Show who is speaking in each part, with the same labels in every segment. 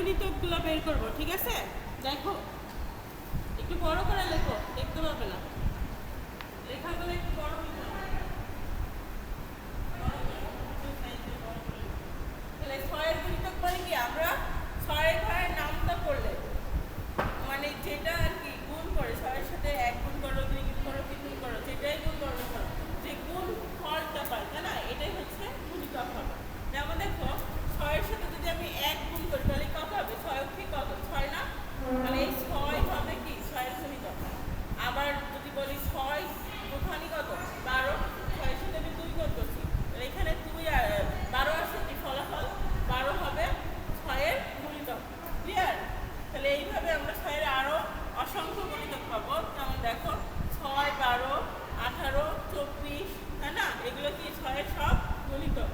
Speaker 1: গুণিতকগুলো বের করব, ঠিক আছে? দেখো একটু বড় করে লেখো, দেখতে পাবে না, লেখাগুলো একটু বড় হতে হবে। তাহলে 6 এর গুণিতক মানে কি? আমরা 6 এর ঘরের নামটা করলে মানে যেটা আর কি গুণ করে 6 এর সাথে 1 গুণ করো, 2 গুণ করো, 3 গুণ করো, যেটাই গুণ করো না কেন, যে গুণ ফলটা পাই, তাই না? এটাই হচ্ছে গুণিতক হবে। যেমন দেখো 6 এর সাথে যদি আমি 1 গুণ করি তাহলে কত হবে? 6 কি কত? 6 না? তাহলে এই 6 হবে কি 6 এর গুণিতক। আবার যদি বলি 6 দুখানি কত? 12, 6 এর সাথে আমি 2 গুণ করছি, তাহলে এখানে 2 আর 12 আসছে কি ফলাফল? 12 হবে 6 এর গুণিতক। ক্লিয়ার? তাহলে এইভাবে আমরা 6 এর আরো অসংখ্য গুণিতক পাবো। যেমন দেখো 6, 12, 18, 24, তাই না? এগুলো কি 6 এর সব গুণিতক।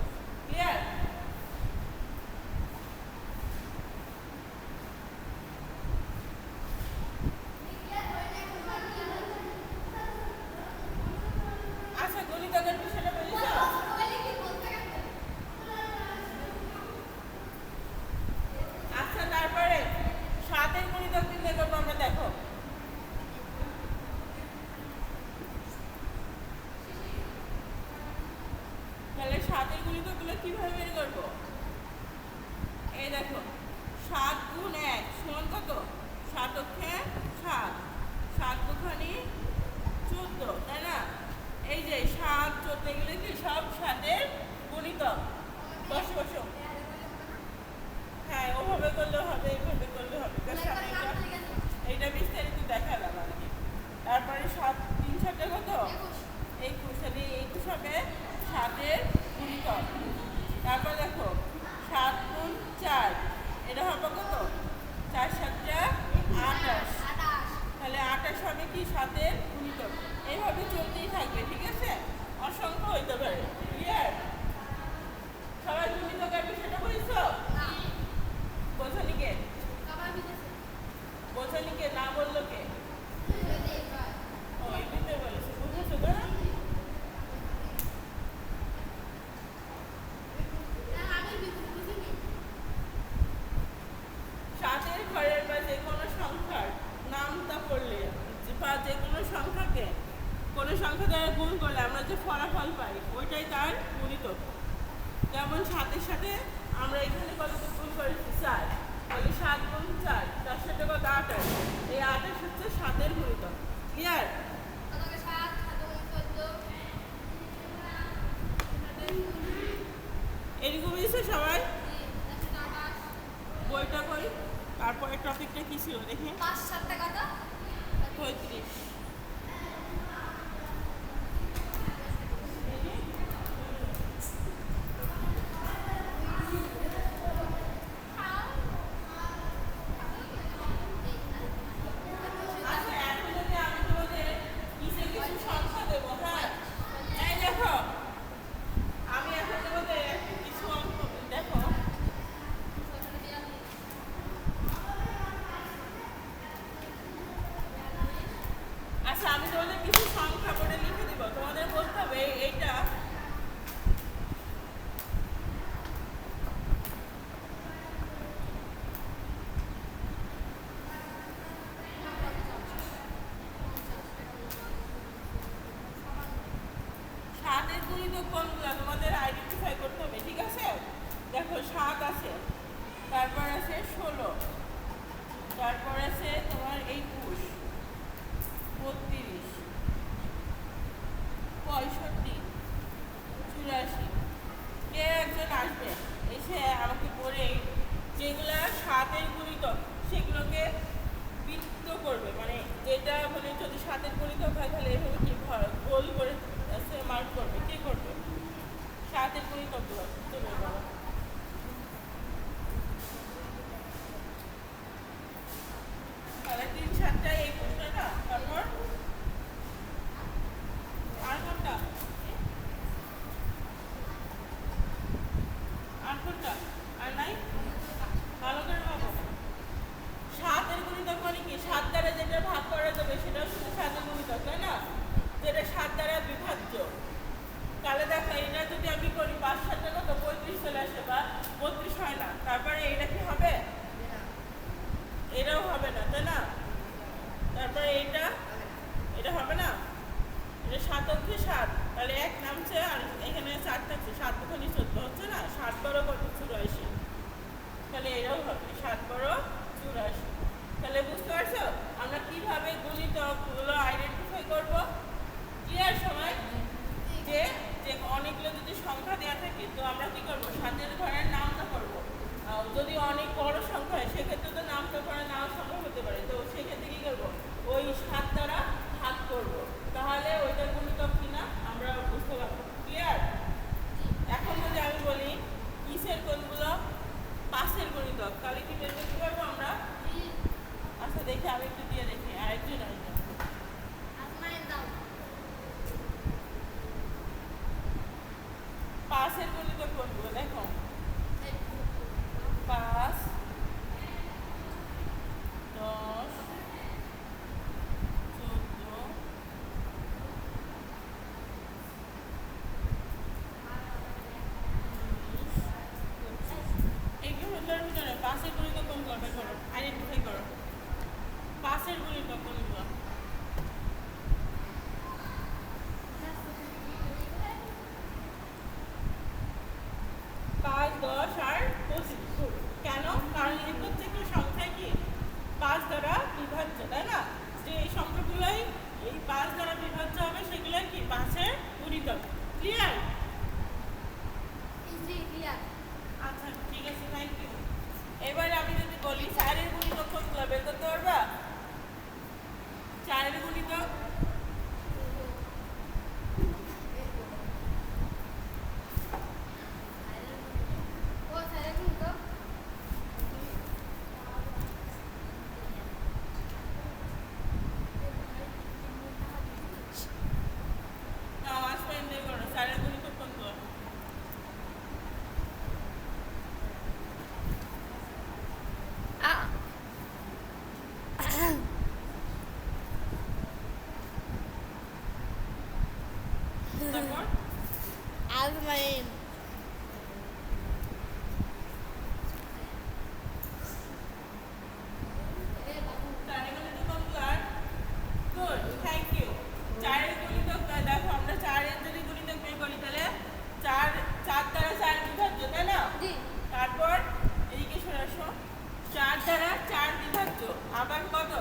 Speaker 1: ক্লিয়ার? আচ্ছা, গুণিতকের বিষয়টা বুঝেছো? আচ্ছা, তারপরে 7 এর গুণিতক কি বের করবো আমরা? দেখো তাহলে 7 এর গুণিতকগুলো কিভাবে বের করবো? এই দেখো 7 গুণ 1 সমান কত? 7 অক্ষে 7, 7 দুখানি 14, তাই না? এই যে 7, 14 এগুলো কি সব 7 এর গুণিতক। বসো বসো। হ্যাঁ, ওভাবে করলে হবে, এইভাবে করলে হবে, এইটা বিস্তারিত দেখালাম আর কি। তারপরে 7, 3 7 কত? 21, তাহলে 21 হবে 7 এর গুণিতক। তারপর দেখো 7 গুণ 4, এটা হবে কত? 4 7 28, তাহলে 28 হবে কি 7 এর গুণিতক। এইভাবে চলতেই থাকবে, ঠিক আছে? অসংখ্য হইতে পারে। ক্লিয়ার? সবাই গুণিতকের বিষয়টা বুঝছো? বোঝনি কে? বোঝনি কে? না বললো কে? ও এমনিতে বলেছে, বুঝেছো তো? সাতের ঘরের বা যে কোনো সংখ্যার নামটা করলে বা যে কোনো সংখ্যাকে কোনো সংখ্যা দ্বারা গুণ করলে আমরা যে ফলাফল পাই ওইটাই তার গুণিতক। যেমন 7-এর সাথে আমরা এখানে কত গুণ করেছি? 4, তাহলে 7 গুণ 4, তার সাথে কত? 28, এই 28 হচ্ছে 7 এর গুণিতক। ক্লিয়ার? এরকম বুঝেছো সবাই? বইটা কই? তারপরে টপিকটা কি ছিল দেখি? 35। আচ্ছা, এখন যদি আমি তোমাদের কিসে কিছু সংখ্যা দেবো, হ্যাঁ? এই দেখো আমি এখন তোমাদের কিছু অঙ্ক দেখো। আচ্ছা, আমি তোমাদের কিছু সংখ্যা বোর্ডে লিখে দিব, তোমাদের বলতে হবে এইটা সাতের গুণিতক কোনগুলো তোমাদের আইডেন্টিফাই করতে হবে, ঠিক আছে? দেখো 7 আছে, তারপর আছে 16, তারপর আছে তোমার 21, 32, 65, 84। কে একজন আসবে এসে আমাকে পড়ে যেগুলা 7 এর গুণিতক সেগুলোকে বৃত্ত করবে, মানে যেটা মানে যদি 7 এর গুণিতক হয় তাহলে এভাবে কি গোল করে মার্ক করবে। কে করবে 7 এর গুণিতকগুলো? তুমি বলো। তাহলে 3 7 21, তাই না? তারপর আর কোনটা? আর কোনটা? আর নাই? ভালো করে ভাবো। 7 এর গুণিতক মানে কি? 7 দ্বারা যেটা ভাগ করা যাবে সেটা হচ্ছে 7 এর গুণিতক, তাই না? যেটা 7 দ্বারা বিভাজ্য। তাহলে দেখো এটা যদি আমি করি 5 7 কত? 35 চলে আসে বা 32 হয় না। তারপরে এইটা কি হবে? সাত থাকছে, 7 দুগুণে 14 হচ্ছে না, 7 বারো কত 84, তাহলে এরাও হবে 7 বারো 84। তাহলে বুঝতে পারছো আমরা কিভাবে গুণিতকগুলো আইডেন্টিফাই করবো? ক্লিয়ার সবাই? যে যে অনেকগুলো যদি সংখ্যা দেওয়া থাকে তো আমরা কি করবো, সাতের ঘরের নামটা করবো। যদি অনেক বড় সংখ্যা হয় সেক্ষেত্রে তো নামটা করা নাও সম্ভব হতে পারে, তো সেক্ষেত্রে কি করবো, ওই 7 দ্বারা ভাগ করবো, তাহলে ওইটা গুণিতক কিনা আমরা বুঝতে পারবো। ক্লিয়ার? এখন যদি আমি বলি কিসের কোনগুলো 5-এর গুণিতক, তাহলে কি বের করতে পারবো আমরা? আচ্ছা দেখি, আমি একটু দিয়ে দেখি, আরেকজন 5-এর গুণিতক কোনগুলো দেখো, 5, 10, 14, এইগুলোর ভিতরে 5-এর গুণিতক কোনগুলো বের করো, আইডেন্টিফাই করো। 5-এর গুণিতক কোনগুলো? 5, 10 আর 25। কেন? কারণ এই প্রত্যেকটা সংখ্যায় কি 5 দ্বারা বিভাজ্য, তাই না? যে এই সংখ্যাগুলোই এই 5 দ্বারা বিভাজ্য হবে সেগুলোই কি 5-এর গুণিতক। ক্লিয়ার? আচ্ছা ঠিক আছে, থ্যাংক ইউ। এবারে আমি যদি বলি 4-এর গুণিতক কোনগুলো বের করতে পারবা? 4-এর গুণিতক
Speaker 2: Algemein.
Speaker 1: তারপর এইদিকে সরে আসো, 4 দ্বারা 4 বিভাজ্য, আবার কত,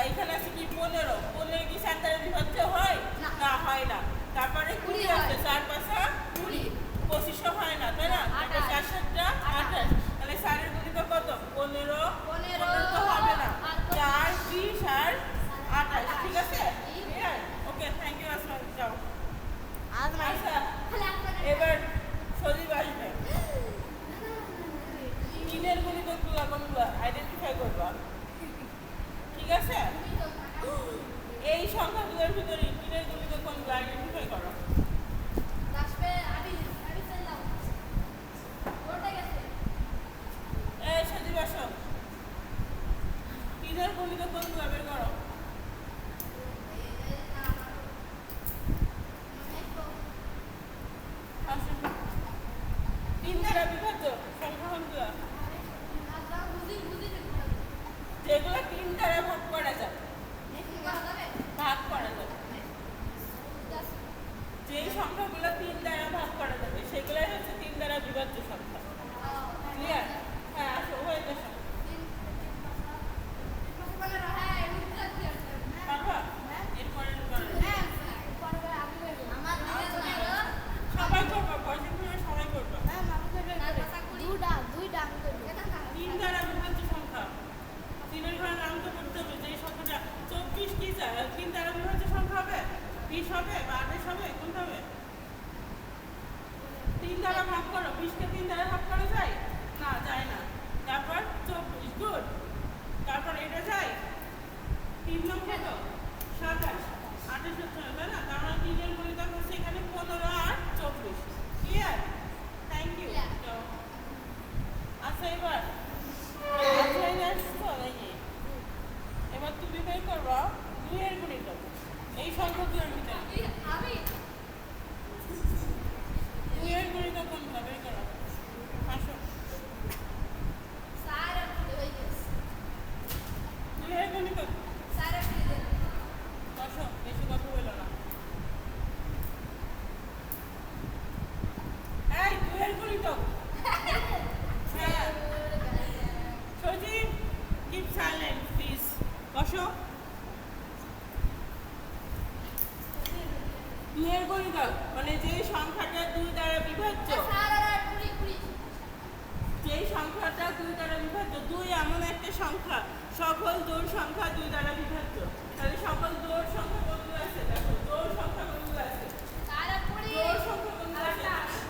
Speaker 1: এখানে আছে কি 15, 15 কি 4 দ্বারা বিভাজ্য হয়? না হয় না। তারপরে 20 আছে, 4 5 20, 25 হয় না, তাই না? 4 7 28, তাহলে 4-এর গুণিতক কত? 15, 15 তো হবে না, 4 20 আর 28, ঠিক আছে? ওকে, থ্যাংক ইউ আসমান, যাও। আচ্ছা এবার সজীব আসবে, 3-এর গুণিতকগুলো কোনগুলো আইডেন্টিফাই করবা, ঠিক আছে? এই সংখ্যাগুলোর ভিতরে 3-এর গুণিতক কোনগুলো আইডেন্টিফাই করো। এই সজীব আসো, 3-এর গুণিতক কোনগুলো বের করো। আসো, 3 দ্বারা বিভাজ্য সংখ্যা কোনগুলো? যেগুলো 3 দ্বারা ভাগ করা যাবে, ভাগ করা যাবে, যেই সংখ্যাগুলো 3 দ্বারা ভাগ করা যাবে সেগুলোই হচ্ছে 3 দ্বারা বিভাজ্য সংখ্যা। ক্লিয়ার? হ্যাঁ আসো, হয়ে আসো, পারবা? এরপরে সবাই করবা, পয়সা করে সবাই করবা। 3 দ্বারা বিভাজ্য সংখ্যা, 3-এর ঘরে নাম তো করতে হবে, যে সংখ্যাটা 24 কি 3 দ্বারা বিভাজ্য সংখ্যা হবে? 20 হবে বা 28 হবে, কোনটা হবে? 3 দ্বারা ভাগ করো, 20-কে 3 দ্বারা ভাগ করা যায় না, যায় না। তারপর 24, গুড। তারপর এটা যায় 3 লক্ষ কত? 27, 28 হচ্ছে না, তাই না? তার মানে 3-এর গুণিতক হচ্ছে এখানে 15 আর 24। ক্লিয়ার? Thank you. আচ্ছা এবার এবার তুমি বের করবা 2-এর গুণিতক এই সংখ্যাগুলোর ভিতরে। 2-এর গুণিতক কোনটা বের করো, আসো। 2-এর গুণিতক আসো, বেশি কথা বলো না। গুণিতক। হ্যাঁ সজীব কিপ সাইলেন্ট প্লিজ। বসো। দুইয়ের গুণিতক মানে যে সংখ্যাটা 2 দ্বারা বিভাজ্য, যেই সংখ্যাটা 2 দ্বারা বিভাজ্য। 2 এমন একটা সংখ্যা, সকল জোড় সংখ্যা 2 দ্বারা বিভাজ্য। তাহলে সকল জোড় সংখ্যা কোনগুলো আছে? দেখো জোড় সংখ্যা কোনগুলো আছে? জোড় সংখ্যা কোনগুলো আছে?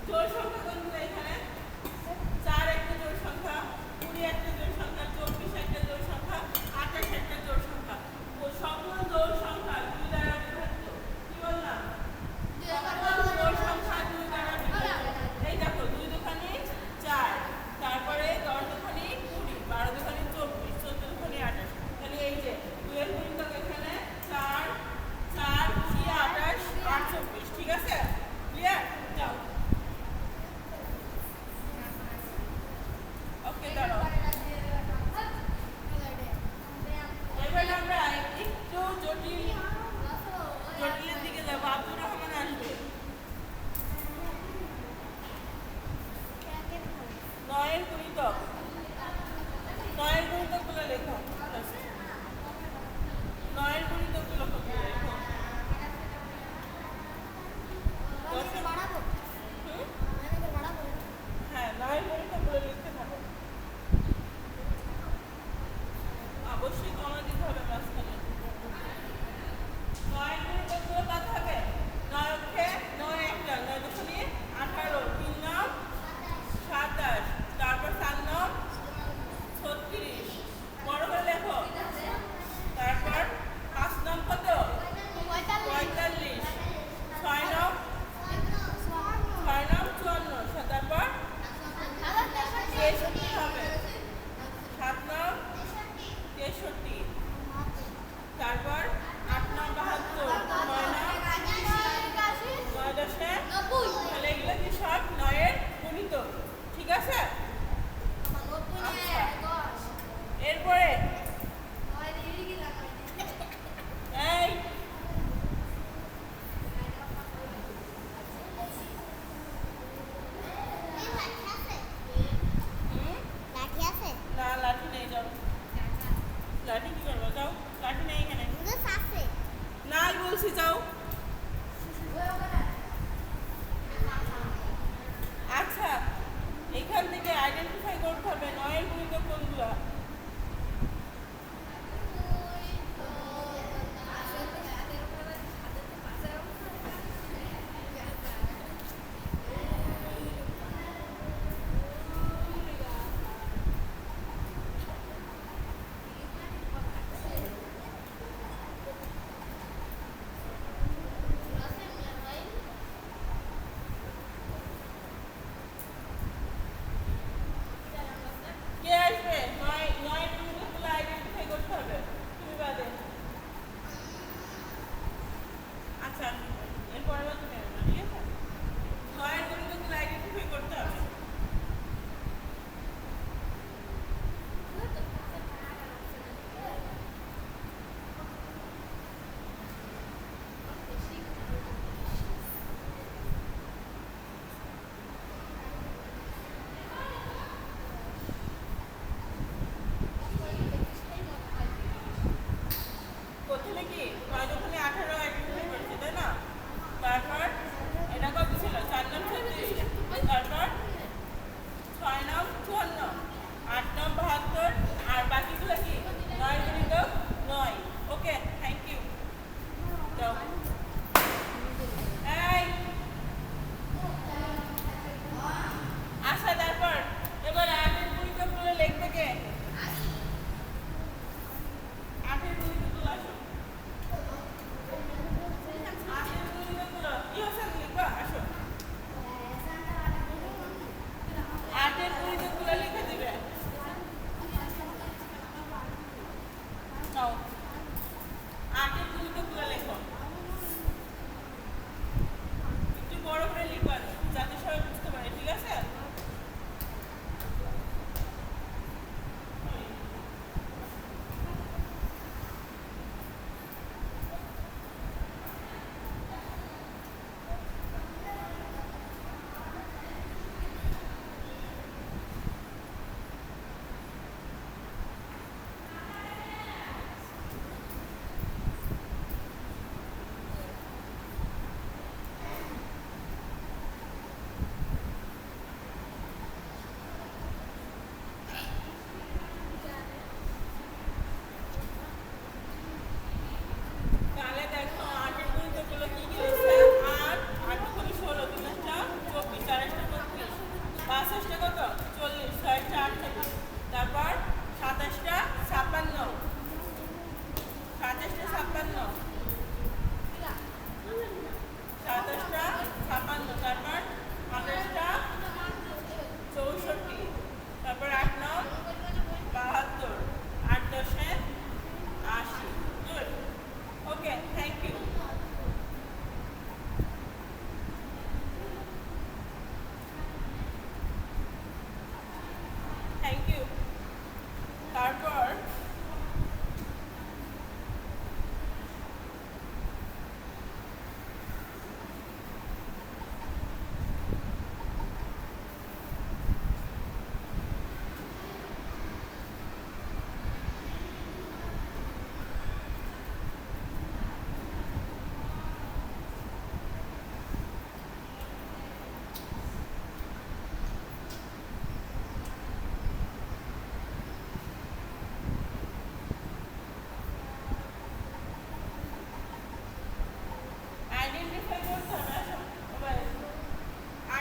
Speaker 1: জোড় সংখ্যা কোনগুলো এখানে? 4 একটা জোড় সংখ্যা, 20 একটা জোড় সংখ্যা, 24 একটা জোড় সংখ্যা, 28 একটা জোড় সংখ্যা। ও সকল জোড় সংখ্যা 2 দ্বারা বিভাজ্য। কি বললাম? সকল জোড় সংখ্যা 2 দ্বারা বিভাজ্য। এই দেখো 2 দুখানি 4, তারপরে 10 দুখানি 20, 12 দুখানি 24, 14 দুখানি 28। তাহলে এই যে 2 এর গুণিতক এখানে 4, 4, 20, 28, 8, 24। ঠিক আছে? ক্লিয়ার? যাও। ওকে দাঁড়াও। এবার আমরা একটু জটিলের দিকে যাবো। আব্দুর রহমান আসবে। 9 এর গুণিতক, 9 এর গুণিতকগুলো লেখো। 9 এর গুণিতকগুলো লেখো। হুম? হ্যাঁ 9 এর গুণিতকগুলো লিখতে থাকো। অবশ্যই কমা দিতে হবে মাঝখানে। 9 এর গুণিতকগুলো কত হবে? 9 অক্ষে 9 একটা, 9 দশমিক 18, 3 9 27, তারপর 4 9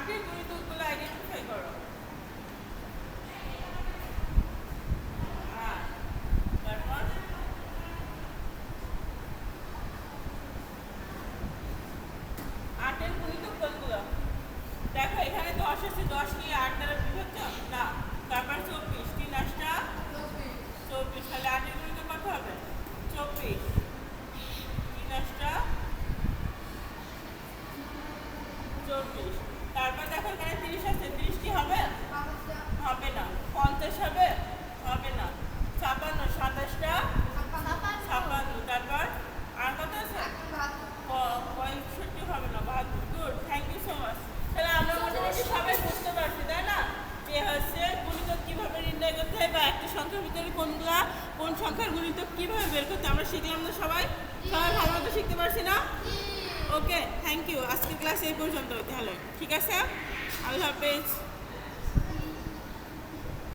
Speaker 1: 8-এর গুণিতকগুলো আইডেন্টিফাই করো। 8, তারপর 8-এর গুণিতক কোনগুলো? দেখো এখানে 10 আছে, 10 কি 8 দ্বারা বিভক্ত না। তারপর 24, 3 8টা 24, তাহলে 8-এর গুণিতক কত হবে? 24, 3 8টা 24। তারপর দেখো এখানে 30 আছে, 30 কি হবে? হবে না। 50 হবে? হবে না। 56, 27টা 56, তারপর আর কত আছে? 65 হবে না, 72। Good, thank you so much. তাহলে আমরা মোটামুটি সবাই বুঝতে পারছি, তাই না, যে হচ্ছে গুণিতক কিভাবে নির্ণয় করতে হয় বা একটা সংখ্যার ভিতরে কোন সংখ্যার গুণিতক কিভাবে বের করতে হয় আমরা শিখলাম না সবাই? সবাই ভালো মতো শিখতে পারছি না? ওকে, থ্যাংক ইউ। আজকের ক্লাস এই পর্যন্ত তাহলে, ঠিক আছে? আল্লাহ হাফেজ।